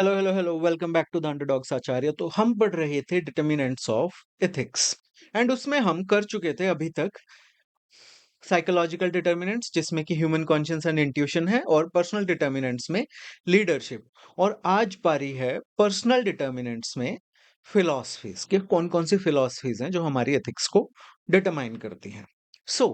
Hello hello hello welcome back to the underdogs Acharya. तो हम पढ़ रहे थे डिटर्मिनेंट्स ऑफ एथिक्स एंड उसमें हम कर चुके थे अभी तक साइकोलॉजिकल डिटर्मिनेंट्स जिसमें कि ह्यूमन कॉन्शियस एंड इंट्यूशन है, और पर्सनल डिटर्मिनेंट्स में लीडरशिप। और आज पारी है पर्सनल डिटर्मिनेंट्स में फिलॉसफीज के कौन कौन सी फिलॉसफीज हैं जो हमारी एथिक्स को डिटरमाइन करती हैं। सो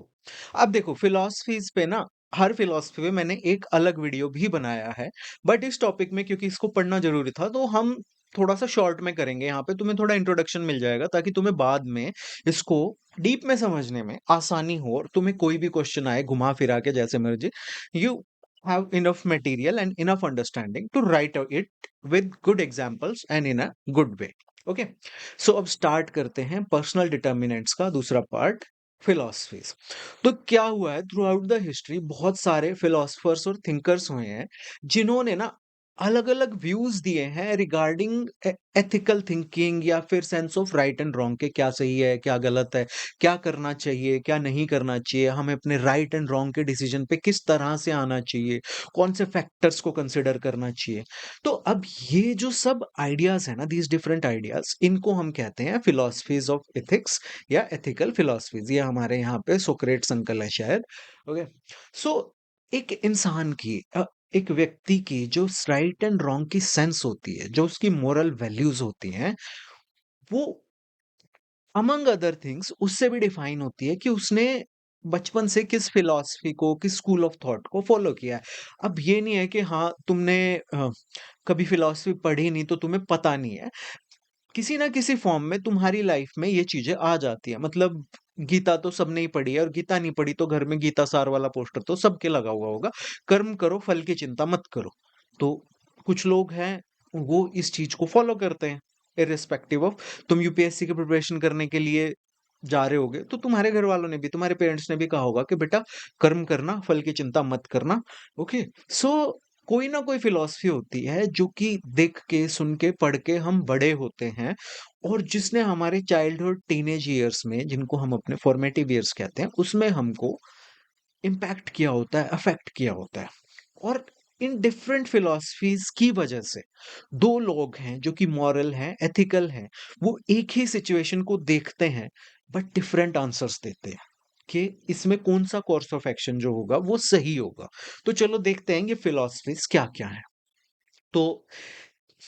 अब देखो फिलॉसफीज पे ना, हर फिलॉसफी पे मैंने एक अलग वीडियो भी बनाया है, बट इस टॉपिक में क्योंकि इसको पढ़ना जरूरी था तो हम थोड़ा सा शॉर्ट में करेंगे। यहाँ पे तुम्हें थोड़ा इंट्रोडक्शन मिल जाएगा ताकि तुम्हें बाद में इसको डीप में समझने में आसानी हो, और तुम्हें कोई भी क्वेश्चन आए घुमा फिरा के जैसे मर्जी, you have enough material and enough understanding to write it with good examples and in a good way. Okay, so अब स्टार्ट करते हैं पर्सनल डिटर्मिनेंट्स का दूसरा पार्ट, फिलॉसफीज। तो क्या हुआ है, थ्रू आउट द हिस्ट्री बहुत सारे फिलोसफर्स और थिंकर्स हुए हैं जिन्होंने ना अलग अलग व्यूज दिए हैं रिगार्डिंग एथिकल थिंकिंग या फिर sense of right and wrong के, क्या सही है क्या गलत है, क्या करना चाहिए क्या नहीं करना चाहिए, हमें अपने राइट एंड रॉन्ग के डिसीजन पे किस तरह से आना चाहिए, कौन से फैक्टर्स को कंसिडर करना चाहिए। तो अब ये जो सब आइडियाज है ना, दीज डिफरेंट आइडियाज, इनको हम कहते हैं फिलोसफीज ऑफ एथिक्स या एथिकल फिलोसफीज। ये हमारे यहाँ पे सोक्रेट्स अंकल है शायद। ओके, सो एक इंसान की एक व्यक्ति की जो राइट एंड रॉन्ग की सेंस होती है, जो उसकी मोरल वैल्यूज होती हैं, वो अमंग अदर थिंग्स उससे भी डिफाइन होती है कि उसने बचपन से किस फिलॉसफी को, किस स्कूल ऑफ थॉट को फॉलो किया है। अब ये नहीं है कि हाँ तुमने कभी फिलॉसफी पढ़ी नहीं तो तुम्हें पता नहीं है। किसी ना किसी फॉर्म में तुम्हारी लाइफ में ये चीजें आ जाती है। मतलब गीता तो सबने ही पढ़ी है, और गीता नहीं पढ़ी तो घर में गीता सार वाला पोस्टर तो सबके लगा हुआ होगा, कर्म करो फल की चिंता मत करो। तो कुछ लोग हैं वो इस चीज को फॉलो करते हैं, इरिस्पेक्टिव ऑफ तुम यूपीएससी की प्रिपरेशन करने के लिए जा रहे होगे तो तुम्हारे घर वालों ने भी, तुम्हारे पेरेंट्स ने भी कहा होगा कि बेटा कर्म करना फल की चिंता मत करना। ओके, सो कोई ना कोई फिलॉसफी होती है जो कि देख के सुन के पढ़ के हम बड़े होते हैं, और जिसने हमारे चाइल्डहुड टीनेज ईयर्स में, जिनको हम अपने फॉर्मेटिव ईयर्स कहते हैं, उसमें हमको इम्पैक्ट किया होता है, अफेक्ट किया होता है। और इन डिफरेंट फिलॉसफीज की वजह से दो लोग हैं जो कि मॉरल हैं, एथिकल हैं, वो एक ही सिचुएशन को देखते हैं बट डिफरेंट आंसर्स देते हैं कि इसमें कौन सा कोर्स ऑफ एक्शन जो होगा वो सही होगा। तो चलो देखते हैं ये फिलॉसफीज क्या क्या है। तो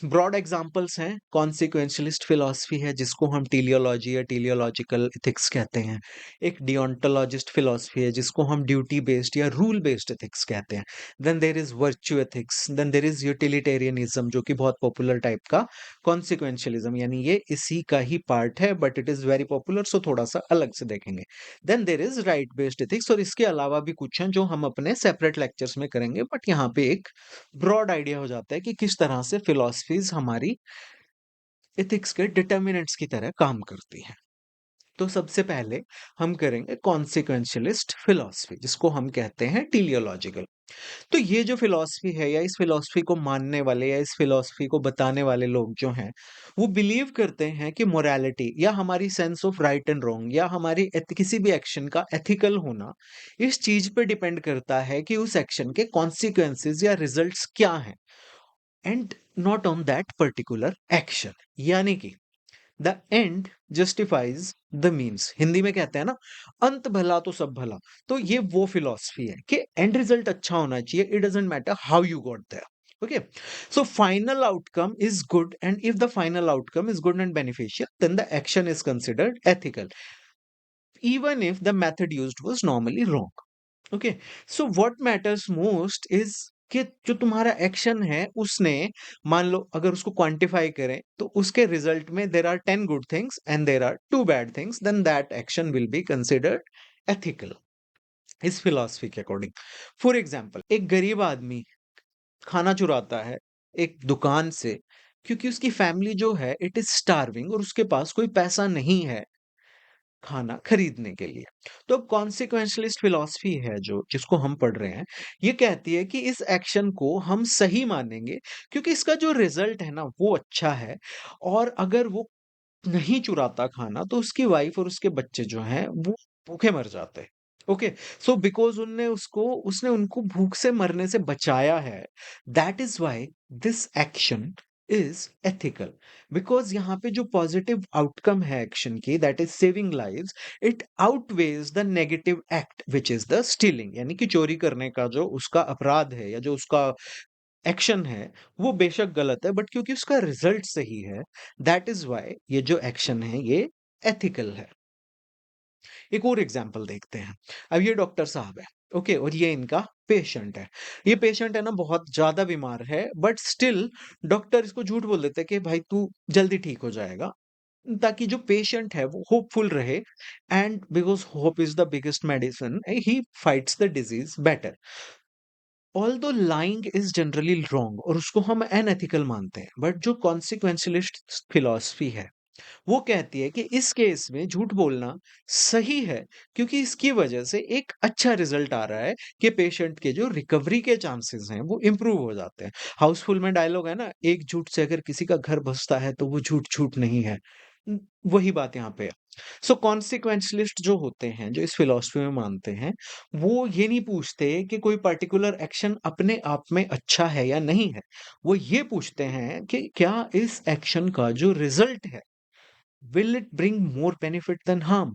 ब्रॉड एग्जांपल्स हैं, कॉन्सिक्वेंशलिस्ट फिलॉसफी है जिसको हम टीलियोलॉजी या टीलियोलॉजिकल एथिक्स कहते हैं। एक डियोंटोलॉजिस्ट फिलॉसफी है जिसको हम ड्यूटी बेस्ड या रूल बेस्ड एथिक्स कहते हैं। Then there is virtue ethics, then there is utilitarianism जो कि बहुत पॉपुलर टाइप का कॉन्सिक्वेंशलिज्म, यानी ये इसी का ही पार्ट है but it is very popular, so थोड़ा सा अलग से देखेंगे। Then there is right based ethics, और इसके अलावा भी कुछ हैं जो हम अपने सेपरेट लेक्चर्स में करेंगे, बट यहाँ पे एक ब्रॉड आइडिया हो जाता है कि किस तरह से फिलॉसफीज हमारी एथिक्स के डिटर्मिनेंट्स की तरह काम करती हैं। तो सबसे पहले हम करेंगे कॉन्सिक्वेंशलिस्ट फिलॉसफी जिसको हम कहते हैं टीलियोलॉजिकल। तो ये जो फिलॉसफी है, या इस फिलॉसफी को मानने वाले या इस फिलॉसफी को बताने वाले लोग जो हैं, वो बिलीव करते हैं कि मोरालिटी या हमारी sense of right and wrong या हमारी किसी भी एक्शन का एथिकल होना इस चीज पे डिपेंड करता है कि उस एक्शन के कॉन्सिक्वेंसेस या रिजल्ट्स क्या हैं, and not on that particular action. यानी कि the end justifies the means, Hindi में कहते हैं ना, अंत भला तो सब भला। तो ये वो फिलॉसफी है कि एंड रिजल्ट अच्छा होना चाहिए, it doesn't matter how you got there. Okay, so final outcome is good, and if the final outcome is good and beneficial then the action is considered ethical even if the method used was normally wrong. Okay, so what matters most is कि जो तुम्हारा action है उसने, मान लो अगर उसको quantify करें तो उसके रिजल्ट में there are 10 good things and there are 2 bad things, then that action will be considered ethical इस फिलॉसफी के अकॉर्डिंग। फॉर एग्जाम्पल, एक गरीब आदमी खाना चुराता है एक दुकान से क्योंकि उसकी फैमिली जो है इट इज स्टार्विंग, और उसके पास कोई पैसा नहीं है खाना खरीदने के लिए। तो कॉन्सिक्वेंशलिस्ट फिलॉसफी है जो जिसको हम पढ़ रहे हैं, ये कहती है कि इस एक्शन को हम सही मानेंगे क्योंकि इसका जो रिजल्ट है ना वो अच्छा है, और अगर वो नहीं चुराता खाना तो उसकी वाइफ और उसके बच्चे जो हैं वो भूखे मर जाते हैं। ओके, सो बिकॉज उसने उनको भूख से मरने से बचाया है, that is why this action is ethical, because यहाँ पे जो पॉजिटिव आउटकम है एक्शन की, that is saving lives, it outweighs the negative act which is the stealing. यानी कि चोरी करने का जो उसका अपराध है या जो उसका एक्शन है, वो बेशक गलत है, बट क्योंकि उसका रिजल्ट सही है, दैट इज वाई ये जो एक्शन है ये एथिकल है। एक और एग्जांपल देखते हैं। अब ये डॉक्टर साहब है, ओके, और ये इनका पेशेंट है। ये पेशेंट है ना बहुत ज्यादा बीमार है, बट स्टिल डॉक्टर इसको झूठ बोल देते हैं कि भाई तू जल्दी ठीक हो जाएगा, ताकि जो पेशेंट है वो होपफुल रहे। And because hope is the biggest medicine, he fights the disease better. Although lying is generally wrong और उसको हम अनएथिकल मानते हैं, बट जो कॉन्सिक्वेंशलिस्ट फिलॉसफी है वो कहती है कि इस केस में झूठ बोलना सही है, क्योंकि इसकी वजह से एक अच्छा रिजल्ट आ रहा है कि पेशेंट के जो रिकवरी के चांसेस हैं वो इंप्रूव हो जाते हैं। हाउसफुल में डायलॉग है ना, एक झूठ से अगर किसी का घर बसता है तो वो झूठ झूठ नहीं है। वही बात यहाँ पे है। सो कॉन्सिक्वेंशलिस्ट जो होते हैं, जो इस फिलॉसफी में मानते हैं, वो ये नहीं पूछते कि कोई पर्टिकुलर एक्शन अपने आप में अच्छा है या नहीं है। वो ये पूछते हैं कि क्या इस एक्शन का जो रिजल्ट है, will it bring more benefit than harm.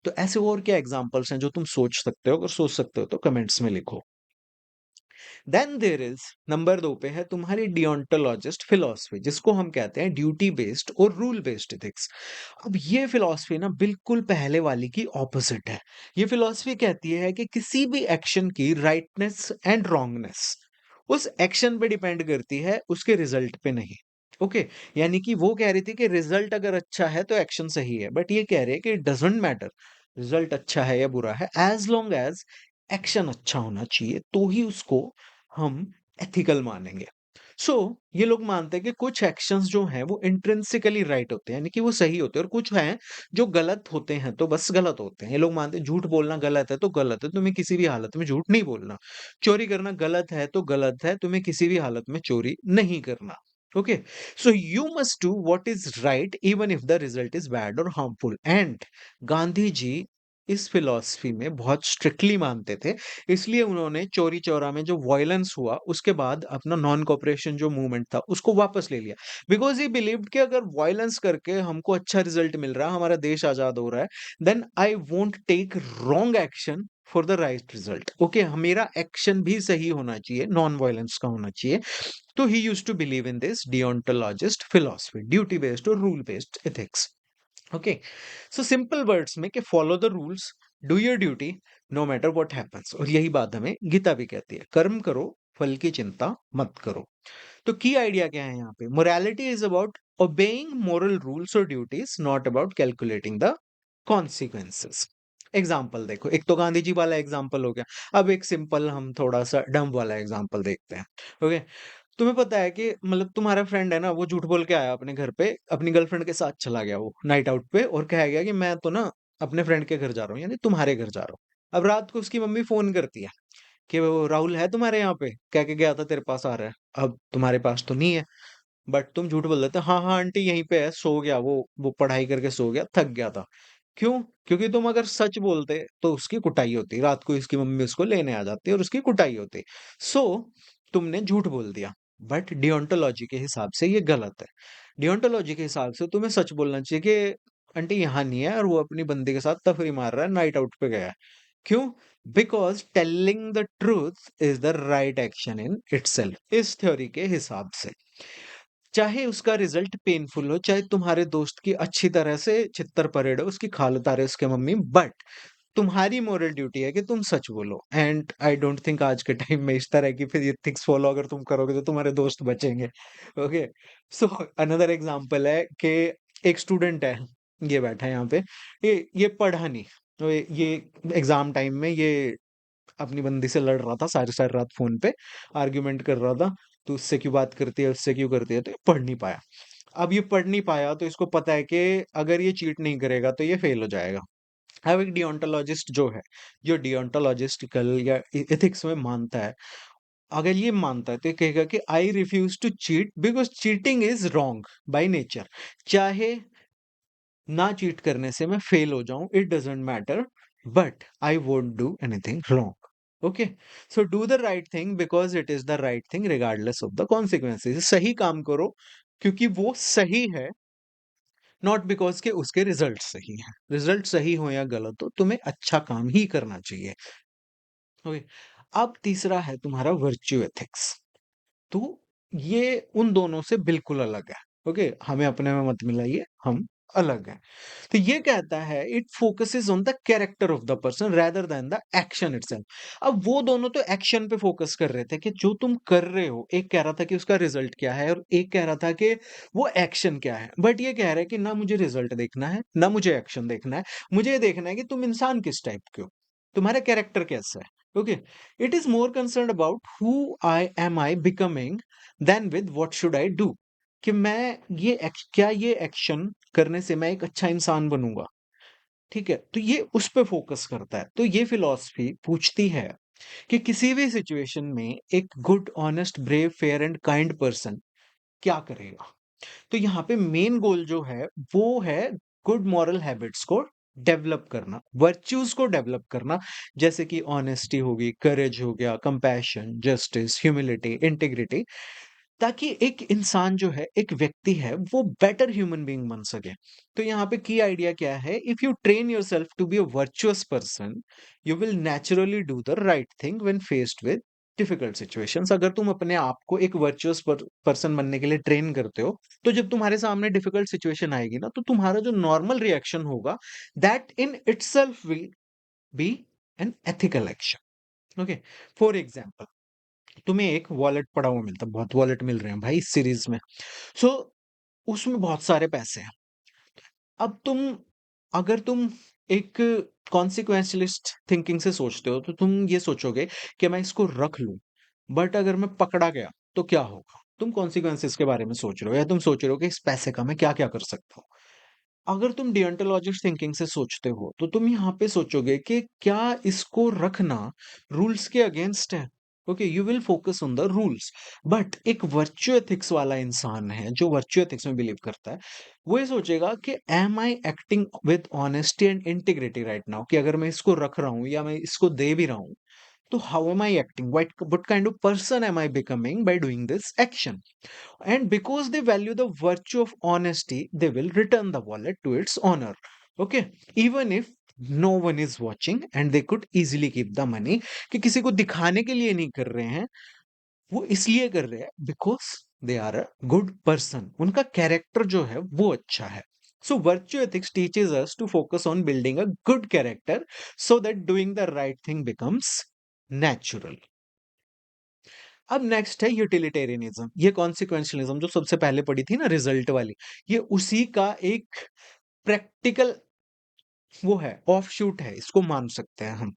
तो ऐसे और क्या एग्जांपल्स हैं जो तुम सोच सकते हो? अगर सोच सकते हो तो कमेंट्स में लिखो। देन देयर इज नंबर 2 पे है तुम्हारी डियोंटोलॉजिस्ट फिलॉसफी, जिसको हम कहते हैं ड्यूटी बेस्ड और रूल बेस्ड एथिक्स। अब ये फिलॉसफी ना बिल्कुल पहले वाली की ऑपोजिट है। ये फिलॉसफी कहती है कि किसी भी एक्शन की राइटनेस एंड रॉन्गनेस उस एक्शन पे डिपेंड करती है, उसके रिजल्ट पे नहीं। ओके, यानी कि वो कह रही थी कि रिजल्ट अगर अच्छा है तो एक्शन सही है, बट ये कह रही है कि इट डजंट मैटर रिजल्ट अच्छा है या बुरा है, एज लॉन्ग एज एक्शन अच्छा होना चाहिए तो ही उसको हम एथिकल मानेंगे। सो ये लोग मानते हैं कि कुछ एक्शंस जो हैं वो इंट्रिंसिकली राइट होते हैं, यानी कि वो सही होते हैं, और कुछ हैं जो गलत होते हैं तो बस गलत होते हैं। ये लोग मानते हैं झूठ बोलना गलत है तो गलत है, तुम्हें किसी भी हालत में झूठ नहीं बोलना। चोरी करना गलत है तो गलत है, तुम्हें किसी भी हालत में चोरी नहीं करना। Okay, so you must do what is right even if the result is bad और हार्मफुल। एंड गांधी जी इस फिलॉसफी में बहुत स्ट्रिक्टली मानते थे, इसलिए उन्होंने चौरी चौरा में जो वायलेंस हुआ उसके बाद अपना नॉन कॉपरेशन जो मूवमेंट था उसको वापस ले लिया। बिकॉज ही बिलीव्ड कि अगर वायलेंस करके हमको अच्छा रिजल्ट मिल रहा है, हमारा देश आजाद हो रहा है, then I won't take wrong action for the right result. Okay, मेरा एक्शन भी सही होना चाहिए, नॉन वायलेंस का होना चाहिए। तो he used to believe in this deontologist philosophy, duty based और rule based ethics. Okay, so simple words में कि follow the rules, do your duty, no matter what happens. और यही बात हमें गीता भी कहती है, कर्म करो, फल की चिंता मत करो। तो की आइडिया क्या है यहाँ पे? Morality is about obeying moral rules और duties, not about calculating the consequences. Example देखो, एक तो गांधी जी वाला एग्जाम्पल हो गया। अब एक सिंपल हम थोड़ा सा डम वाला एग्जाम्पल देखते हैं। ओके, तुम्हें पता है कि मतलब तुम्हारा फ्रेंड है ना, वो झूठ बोल के आया अपने घर पे, अपनी गर्लफ्रेंड के साथ चला गया वो नाइट आउट पे, और कहा गया कि मैं तो ना अपने फ्रेंड के घर जा रहा हूँ, यानी तुम्हारे घर जा रहा हूँ। अब रात को उसकी मम्मी फोन करती है कि वो राहुल है तुम्हारे यहाँ पे, कह के गया था तेरे पास आ रहा है। अब तुम्हारे पास तो नहीं है, बट तुम झूठ बोल देते, हाँ हाँ आंटी यहीं पे है, सो गया वो पढ़ाई करके सो गया, थक गया था। क्यों? क्योंकि तुम अगर सच बोलते तो उसकी कुटाई होती, रात को इसकी मम्मी उसको लेने आ जाती और उसकी कुटाई होती। सो तुमने झूठ बोल दिया, बट डियोंटोलॉजी के हिसाब से ये गलत है। डियोंटोलॉजी के हिसाब से तुम्हें सच बोलना चाहिए कि आंटी यहाँ नहीं है और वो अपनी बंदी के साथ तफरी मार रहा है, नाइट आउट पे गया है। क्यों? Because telling the truth is the right action in itself, इस थ्योरी के हिसाब से। चाहे उसका रिजल्ट पेनफुल हो, चाहे तुम्हारे दोस्त की अच्छी तरह से छित्तर परेड हो, उसकी खाल उतारे उसके मम्मी, बट तुम्हारी मोरल ड्यूटी है कि तुम सच बोलो। एंड आई डोंट थिंक आज के टाइम में इस तरह की फिर एथिक्स फॉलो अगर तुम करोगे तो तुम्हारे दोस्त बचेंगे। ओके, सो अनदर एग्जांपल है कि एक स्टूडेंट है, ये बैठा है यहाँ पे, ये पढ़ा नहीं, तो ये एग्जाम टाइम में ये अपनी बंदी से लड़ रहा था, सारी सारी रात फोन पे आर्ग्यूमेंट कर रहा था, तो उससे क्यों बात करती है, उससे क्यों करती है, तो ये पढ़ नहीं पाया। अब ये पढ़ नहीं पाया तो इसको पता है कि अगर ये चीट नहीं करेगा तो ये फेल हो जाएगा। अब एक डियोंटोलॉजिस्ट जो है, जो डियोंटोलॉजिस्टिकल या एथिक्स में मानता है, अगर ये मानता है तो ये कहेगा कि I refuse to cheat because cheating is wrong by nature. चाहे ना चीट करने से मैं फेल हो जाऊं, it doesn't matter, but I won't do anything wrong. Okay, so do the right thing because it is the right thing regardless of the consequences. सही काम करो, क्योंकि वो सही है, नॉट बिकॉज़ के उसके रिज़ल्ट सही हैं। रिज़ल्ट सही हो या गलत हो, तुम्हें अच्छा काम ही करना चाहिए। ओके, अब तीसरा है तुम्हारा वर्च्यू एथिक्स। तो ये उन दोनों से बिल्कुल अलग है। ओके, हमें अपने में मत मिलाइए, हम अलग हैं। तो ये कहता है it focuses on the character of the person rather than the action itself. अब वो दोनों तो एक्शन पे फोकस कर रहे थे कि जो तुम कर रहे हो, एक कह रहा था कि उसका रिजल्ट क्या है और एक कह रहा था कि वो एक्शन क्या है। बट ये कह रहा है कि ना मुझे रिजल्ट देखना है, ना मुझे एक्शन देखना है। मुझे ये देखना है कि तुम इंसान किस टाइप के हो, तुम्हारा कैरेक्टर कैसा है। Okay, it is more concern about who I becoming than with what should I do. कि मैं क्या ये एक्शन करने से मैं एक अच्छा इंसान बनूंगा। ठीक है, तो ये उस पे फोकस करता है। तो ये फिलॉसफी पूछती है कि किसी भी सिचुएशन में एक good honest brave fair and kind person क्या करेगा। तो यहाँ पे मेन गोल जो है वो है गुड मॉरल हैबिट्स को डेवलप करना, वर्च्यूज को डेवलप करना, जैसे कि ऑनेस्टी होगी, करेज हो गया, कंपैशन, जस्टिस, ह्यूमिलिटी, इंटीग्रिटी, ताकि एक इंसान जो है, एक व्यक्ति है, वो बेटर ह्यूमन बीइंग बन सके। तो यहाँ पे की आइडिया क्या है, if you train yourself to be a virtuous person, you will naturally do the right thing when faced with difficult situations. अगर तुम अपने आप को एक वर्चुअस पर्सन बनने के लिए ट्रेन करते हो, तो जब तुम्हारे सामने डिफिकल्ट सिचुएशन आएगी ना, तो तुम्हारा जो नॉर्मल रिएक्शन होगा, that in itself will be an ethical action. Okay, for example, तुम्हें एक वॉलेट पड़ा हुआ मिलता है, बहुत वॉलेट मिल रहे हैं भाई इस सीरीज में। सो उसमें बहुत सारे पैसे हैं। अब अगर तुम एक कॉन्सिक्वेंशलिस्ट थिंकिंग से सोचते हो, तो तुम ये सोचोगे कि मैं इसको रख लूं, बट अगर मैं पकड़ा गया तो क्या होगा। तुम कॉन्सिक्वेंसेस के बारे में सोच रहे हो, या तुम सोच रहे हो कि इस पैसे का मैं क्या क्या कर सकता हूँ। अगर तुम डियोंटोलॉजिस्ट थिंकिंग से सोचते हो, तो तुम यहाँ पे सोचोगे कि क्या इसको रखना रूल्स के अगेंस्ट है। Okay, you will focus on the rules. But एक वर्च्यू एथिक्स वाला इंसान है, जो वर्च्यू एथिक्स में बिलीव करता है, वो ये सोचेगा कि am I acting with honesty and integrity right now, कि अगर मैं इसको रख रहा हूँ या मैं इसको दे भी रहा हूँ, तो how am I acting, what kind of person am I becoming by doing this action. And because they value the virtue of honesty, they will return the wallet to its owner. Okay, even if no one is watching, and they could easily keep the money, कि किसी को दिखाने के लिए नहीं कर रहे हैं, वो इसलिए कर रहे हैं because they are a good person, उनका कैरेक्टर जो है वो अच्छा है। So virtue ethics teaches us to focus on building a good character so that doing the right thing becomes natural. अब नेक्स्ट है यूटिलिटेरियनिज्म। ये कॉन्सिक्वेंशलिज्म जो सबसे पहले पड़ी थी ना, रिजल्ट वाली, ये उसी का एक प्रैक्टिकल वो है, ऑफशूट है, इसको मान सकते हैं हम।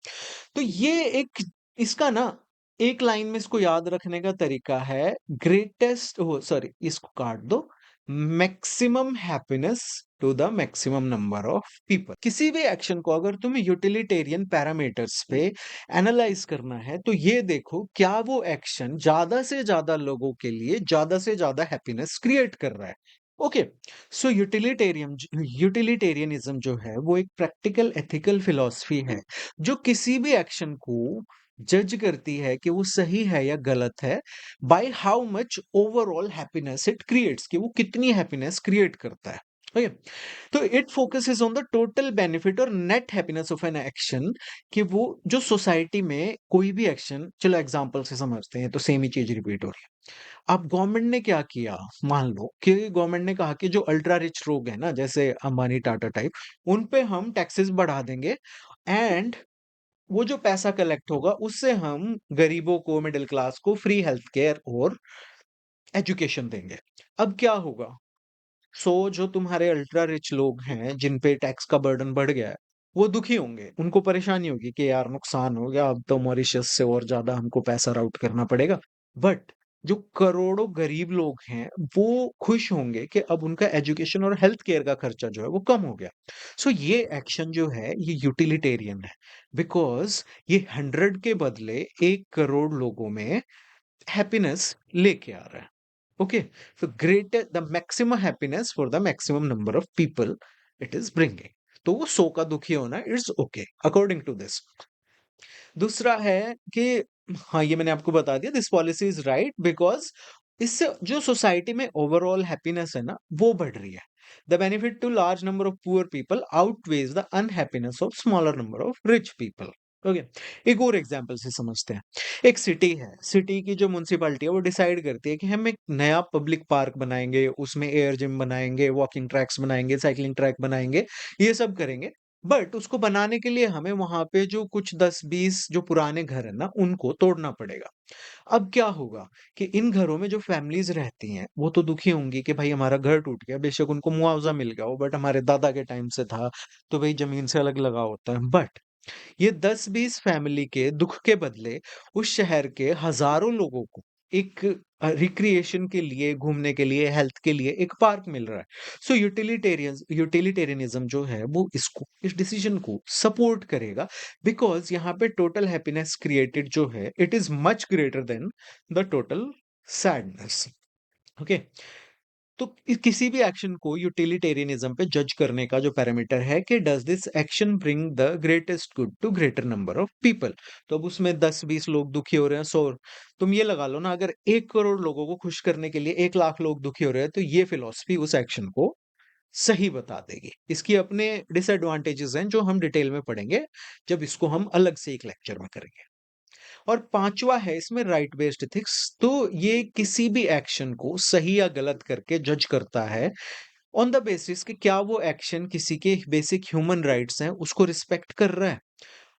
तो ये एक इसका ना एक लाइन में इसको याद रखने का तरीका है, ग्रेटेस्ट ओ सॉरी इसको काट दो, maximum happiness to the maximum number of people. किसी भी एक्शन को अगर तुम्हें यूटिलिटेरियन पैरामीटर्स पे एनालाइज करना है, तो ये देखो क्या वो एक्शन ज्यादा से ज्यादा लोगों के लिए ज्यादा से ज्यादा हैप्पीनेस क्रिएट कर रहा है। ओके, सो यूटिलिटेरियनिज्म जो है वो एक प्रैक्टिकल एथिकल फिलॉसफी है, जो किसी भी एक्शन को जज करती है कि वो सही है या गलत है, by how much overall happiness it creates, कि वो कितनी हैप्पीनेस क्रिएट करता है। ओके, तो it focuses on the total benefit और net happiness of an action, कि वो जो सोसाइटी में कोई भी एक्शन, चलो एग्जांपल से समझते हैं, तो सेम ही चीज रिपीट हो रही है। अब गवर्नमेंट ने क्या किया, मान लो कि गवर्नमेंट ने कहा कि जो अल्ट्रा रिच लोग हैं ना, जैसे अंबानी टाटा टाइप, उन पे हम टैक्सेस बढ़ा देंगे, एंड वो जो पैसा कलेक्ट होगा उससे हम गरीबों को, मिडिल क्लास को फ्री हेल्थ केयर और एजुकेशन देंगे। अब क्या होगा, जो तुम्हारे अल्ट्रा रिच लोग हैं जिन पे टैक्स का बर्डन बढ़ गया है, वो दुखी होंगे, उनको परेशानी होगी कि यार नुकसान हो गया, अब तो मॉरिशस से और ज्यादा हमको पैसा राउट करना पड़ेगा। बट जो करोड़ों गरीब लोग हैं, वो खुश होंगे कि अब उनका एजुकेशन और हेल्थ केयर का खर्चा जो है वो कम हो गया। ये एक्शन जो है ये यूटिलिटेरियन है, बिकॉज ये 100 के बदले 1 करोड़ लोगों में हैप्पीनेस लेके आ रहा है। Okay, so greater the maximum happiness for the maximum number of people it is bringing. तो वो 100 का दुखी होना it's okay according to this. दूसरा है कि हाँ, ये मैंने आपको बता दिया, this policy is right because इससे जो सोसाइटी में ओवरऑल हैप्पीनेस है ना, वो बढ़ रही है। The benefit to large number of poor people outweighs the unhappiness of smaller number of rich people. Okay, एक और एग्जांपल से समझते हैं। एक सिटी है, सिटी की जो म्युनिसिपैलिटी है वो डिसाइड करती है कि हम एक नया पब्लिक पार्क बनाएंगे, उसमें एयर जिम बनाएंगे, वॉकिंग ट्रैक्स बनाएंगे, साइकिलिंग ट्रैक बनाएंगे, ये सब करेंगे। बट उसको बनाने के लिए हमें वहां पे जो कुछ 10-20 जो पुराने घर है ना, उनको तोड़ना पड़ेगा। अब क्या होगा कि इन घरों में जो फैमिलीज रहती हैं, वो तो दुखी होंगी कि भाई हमारा घर टूट गया, बेशक उनको मुआवजा मिल गया हो, बट हमारे दादा के टाइम से था, तो भाई जमीन से अलग लगाव होता है। बट ये 10-20 फैमिली के दुख के बदले उस शहर के हजारों लोगों को एक रिक्रिएशन के लिए, घूमने के लिए, हेल्थ के लिए एक पार्क मिल रहा है। सो यूटिलिटेरियनिज्म जो है वो इसको, इस डिसीजन को सपोर्ट करेगा, बिकॉज यहाँ पे टोटल हैप्पीनेस क्रिएटेड जो है, it is much greater than the total sadness. Okay, तो किसी भी एक्शन को यूटिलिटेरियनिज्म पे जज करने का जो पैरामीटर है कि does this action bring the greatest good to greater number of people. तो अब उसमें 10-20 लोग दुखी हो रहे हैं, 100, तुम ये लगा लो ना, अगर 1 करोड़ लोगों को खुश करने के लिए 1 लाख लोग दुखी हो रहे हैं, तो ये फिलॉसफी उस एक्शन को सही बता देगी। इसकी अपने डिसएडवांटेजेस हैं जो हम डिटेल में पढ़ेंगे जब इसको हम अलग से एक लेक्चर में करेंगे। और पांचवा है इसमें राइट बेस्ड एथिक्स। तो ये किसी भी एक्शन को सही या गलत करके जज करता है ऑन द बेसिस कि क्या वो एक्शन किसी के बेसिक ह्यूमन राइट्स हैं उसको रिस्पेक्ट कर रहा है।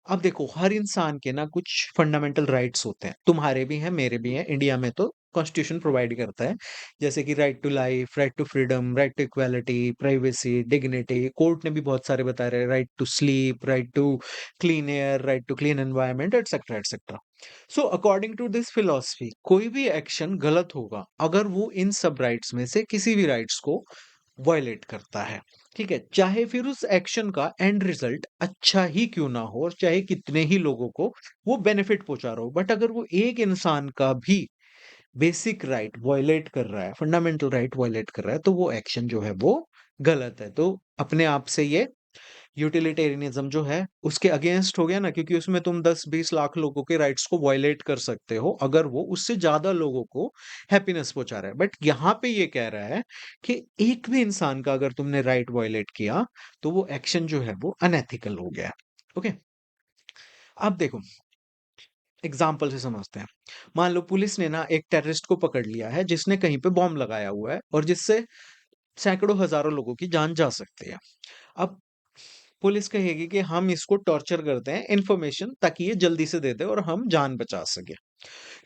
अब देखो, हर इंसान के ना कुछ फंडामेंटल राइट्स होते हैं, तुम्हारे भी हैं, मेरे भी हैं, इंडिया में तो कॉन्स्टिट्यूशन प्रोवाइड करता है, जैसे कि right to life, right to freedom, right to equality, privacy, dignity. Court ने भी बहुत सारे बता रहे, right to sleep, right to clean air, right to clean environment, etcetera etcetera. So according to this philosophy, कोई भी एक्शन गलत होगा अगर वो इन सब राइट्स में से किसी भी राइट्स को वायलेट करता है। ठीक है, चाहे फिर उस एक्शन का एंड रिजल्ट अच्छा ही क्यों ना हो, और चाहे कितने ही लोगों को वो बेनिफिट पहुंचा रहा हो, बट अगर वो एक इंसान का भी बेसिक राइट वायलेट कर रहा है, फंडामेंटल राइट वायलेट कर रहा है, तो वो एक्शन जो है वो गलत है। तो अपने आप से ये यूटिलिटेरियनिज्म जो है उसके अगेंस्ट हो गया ना, क्योंकि उसमें तुम 10-20 लाख लोगों के राइट्स को वायलेट कर सकते हो अगर वो उससे ज्यादा लोगों को हैप्पीनेस पहुंचा रहा है। बट यहाँ पे ये कह रहा है कि एक भी इंसान का अगर तुमने राइट वायलेट किया, तो वो एक्शन जो है वो अनएथिकल हो गया। ओके, अब देखो एग्जाम्पल से समझते हैं। मान लो पुलिस ने ना एक टेररिस्ट को पकड़ लिया है जिसने कहीं पे बॉम्ब लगाया हुआ है, और जिससे सैकड़ों हजारों लोगों की जान जा सकती है। अब पुलिस कहेगी कि हम इसको टॉर्चर करते हैं इंफॉर्मेशन, ताकि ये जल्दी से दे दे और हम जान बचा सके।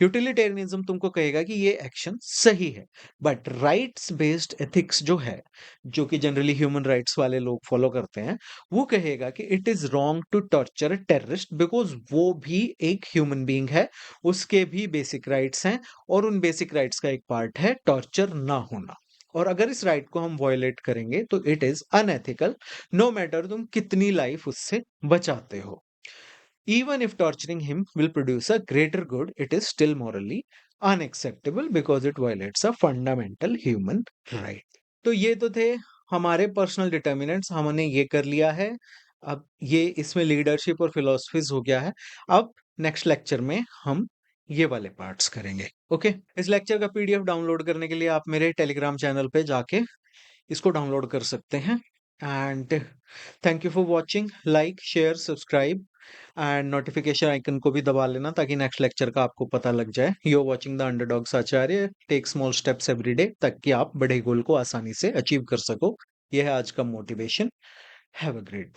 यूटिलिटेरियनिज्म तुमको कहेगा कि ये एक्शन सही है। बट राइट्स बेस्ड एथिक्स जो है, जो कि जनरली ह्यूमन राइट्स वाले लोग फॉलो करते हैं, वो कहेगा कि it is wrong to torture terrorist, because वो भी एक ह्यूमन बीइंग है, उसके भी बेसिक राइट्स हैं, और उन बेसिक राइट्स का एक पार्ट है टॉर्चर ना होना। और अगर इस राइट को हम वॉयलेट करेंगे तो it is unethical, no matter तुम कितनी लाइफ उससे बचाते हो। Even if torturing him will produce a greater good, it is still morally unacceptable because it violates a fundamental human right. तो ये तो थे हमारे पर्सनल डिटर्मिनेंट्स, हमने ये कर लिया है। अब ये इसमें लीडरशिप और फिलोसफीज हो गया है। अब नेक्स्ट लेक्चर में हम ये वाले पार्ट्स करेंगे। ओके, इस लेक्चर का पीडीएफ डाउनलोड करने के लिए आप मेरे टेलीग्राम चैनल पे जाके इसको डाउनलोड कर सकते हैं। And thank you for watching. Like, share, subscribe and notification icon को भी दबा लेना ताकि नेक्स्ट लेक्चर का आपको पता लग जाए। You are watching the underdogs Acharya, take small steps every day, ताकि आप बड़े गोल को आसानी से अचीव कर सको। यह है आज का motivation. Have a great day.